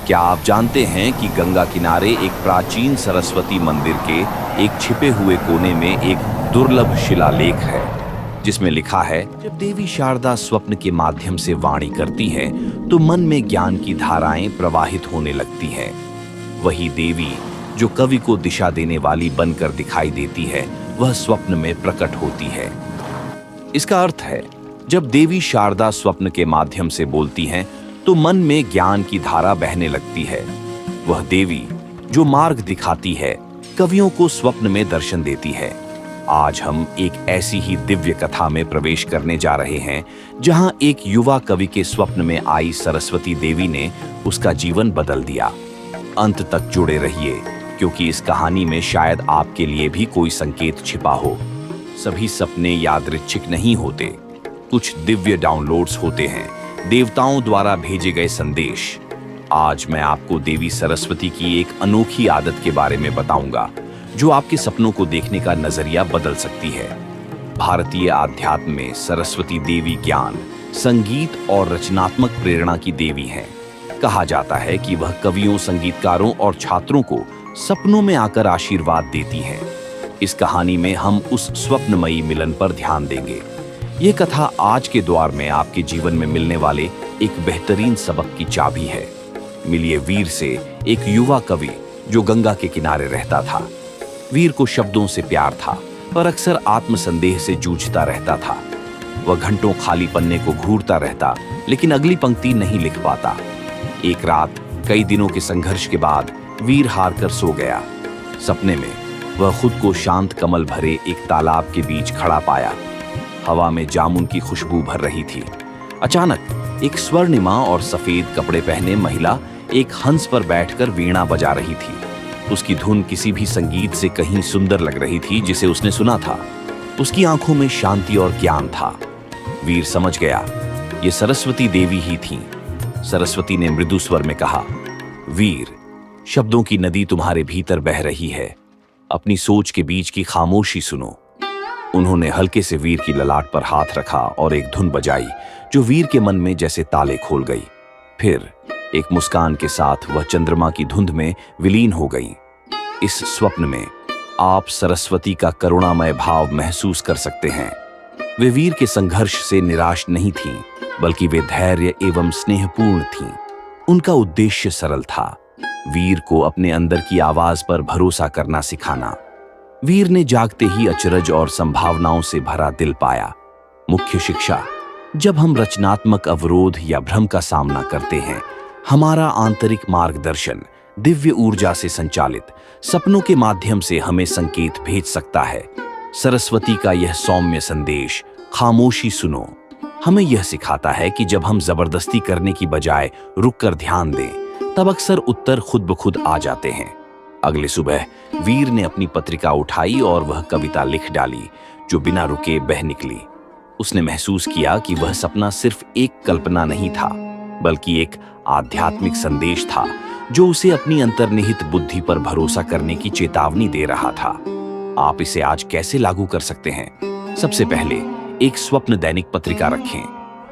क्या आप जानते हैं कि गंगा किनारे एक प्राचीन सरस्वती मंदिर के एक छिपे हुए कोने में एक दुर्लभ शिलालेख है, जिसमें लिखा है, जब देवी शारदा स्वप्न के माध्यम से वाणी करती है तो मन में ज्ञान की धाराएं प्रवाहित होने लगती हैं। वही देवी जो कवि को दिशा देने वाली बनकर दिखाई देती है, वह स्वप्न में प्रकट होती है। इसका अर्थ है, जब देवी शारदा स्वप्न के माध्यम से बोलती हैं तो मन में ज्ञान की धारा बहने लगती है। वह देवी जो मार्ग दिखाती है, कवियों को स्वप्न में दर्शन देती है। आज हम एक ऐसी ही दिव्य कथा में प्रवेश करने जा रहे हैं, जहां एक युवा कवि के स्वप्न में आई सरस्वती देवी ने उसका जीवन बदल दिया। अंत तक जुड़े रहिए, क्योंकि इस कहानी में शायद आपके लिए भी कोई संकेत छिपा हो। सभी सपने यादृच्छिक नहीं होते, कुछ दिव्य डाउनलोड्स होते हैं, देवताओं द्वारा भेजे गए संदेश। आज मैं आपको देवी सरस्वती की एक अनोखी आदत के बारे में बताऊंगा, जो आपके सपनों को देखने का नजरिया बदल सकती है। भारतीय आध्यात्म में सरस्वती देवी ज्ञान, संगीत और रचनात्मक प्रेरणा की देवी हैं। कहा जाता है कि वह कवियों, संगीतकारों और छात्रों को सपनों में आकर आशीर्वाद देती हैं। इस कहानी में हम उस स्वप्नमयी मिलन पर ध्यान देंगे। ये कथा आज के द्वार में आपके जीवन में मिलने वाले एक बेहतरीन सबक की चाबी है। मिलिए वीर से, एक युवा कवि जो गंगा के किनारे रहता था। वीर को शब्दों से प्यार था, पर अक्सर आत्मसंदेह से जूझता रहता था। वह घंटों खाली पन्ने को घूरता रहता, लेकिन अगली पंक्ति नहीं लिख पाता। एक रात कई दिनों के संघर्ष के बाद वीर हार कर सो गया। सपने में वह खुद को शांत कमल भरे एक तालाब के बीच खड़ा पाया। हवा में जामुन की खुशबू भर रही थी। अचानक एक स्वर्णिमा और सफेद कपड़े पहने महिला एक हंस पर बैठकर वीणा बजा रही थी। उसकी धुन किसी भी संगीत से कहीं सुंदर लग रही थी जिसे उसने सुना था। उसकी आंखों में शांति और ज्ञान था। वीर समझ गया, ये सरस्वती देवी ही थीं। सरस्वती ने मृदु स्वर में कहा, वीर, शब्दों की नदी तुम्हारे भीतर बह रही है, अपनी सोच के बीच की खामोशी सुनो। उन्होंने हल्के से वीर की ललाट पर हाथ रखा और एक धुन बजाई, जो वीर के मन में जैसे ताले खोल गई। फिर एक मुस्कान के साथ वह चंद्रमा की धुंध में विलीन हो गई। इस स्वप्न में आप सरस्वती का करुणामय भाव महसूस कर सकते हैं। वे वीर के संघर्ष से निराश नहीं थीं, बल्कि वे धैर्य एवं स्नेहपूर्ण थीं। उनका उद्देश्य सरल था, वीर को अपने अंदर की आवाज पर भरोसा करना सिखाना। वीर ने जागते ही अचरज और संभावनाओं से भरा दिल पाया। मुख्य शिक्षा, जब हम रचनात्मक अवरोध या भ्रम का सामना करते हैं, हमारा आंतरिक मार्गदर्शन दिव्य ऊर्जा से संचालित सपनों के माध्यम से हमें संकेत भेज सकता है। सरस्वती का यह सौम्य संदेश, खामोशी सुनो, हमें यह सिखाता है कि जब हम जबरदस्ती करने की बजाय रुककर ध्यान दें, तब अक्सर उत्तर खुद ब खुद आ जाते हैं। अगले सुबह वीर ने अपनी पत्रिका उठाई और वह कविता लिख डाली, जो बिना रुके बह निकली। उसने महसूस किया कि वह सपना सिर्फ एक कल्पना नहीं था, बल्कि एक आध्यात्मिक संदेश था, जो उसे अपनी अंतर्निहित बुद्धि पर भरोसा करने की चेतावनी दे रहा था। आप इसे आज कैसे लागू कर सकते हैं? सबसे पहले एक स्वप्न दैनिक पत्रिका रखें।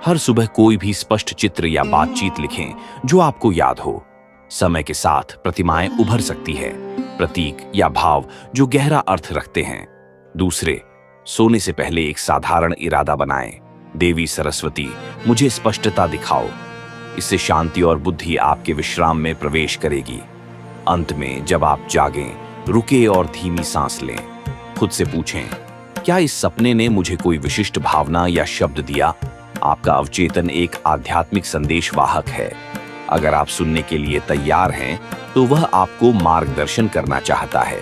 हर सुबह कोई भी स्पष्ट चित्र या बातचीत लिखें जो आपको याद हो। समय के साथ प्रतिमाएं उभर सकती है, प्रतीक या भाव जो गहरा अर्थ रखते हैं। दूसरे, सोने से पहले एक साधारण इरादा बनाएं। देवी सरस्वती, मुझे स्पष्टता दिखाओ। इससे शांति और बुद्धि आपके विश्राम में प्रवेश करेगी। अंत में जब आप जागें, रुके और धीमी सांस लें। खुद से पूछें, क्या इस सपने ने मुझे कोई विशिष्ट भावना या शब्द दिया? आपका अवचेतन एक आध्यात्मिक संदेशवाहक है। अगर आप सुनने के लिए तैयार हैं, तो वह आपको मार्गदर्शन करना चाहता है।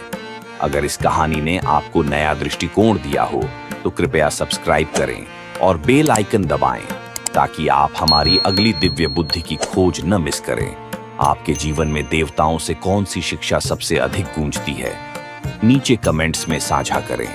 अगर इस कहानी ने आपको नया दृष्टिकोण दिया हो, तो कृपया सब्सक्राइब करें और बेल आइकन दबाएं, ताकि आप हमारी अगली दिव्य बुद्धि की खोज न मिस करें। आपके जीवन में देवताओं से कौन सी शिक्षा सबसे अधिक गूंजती है? नीचे कमेंट्स में साझा करें।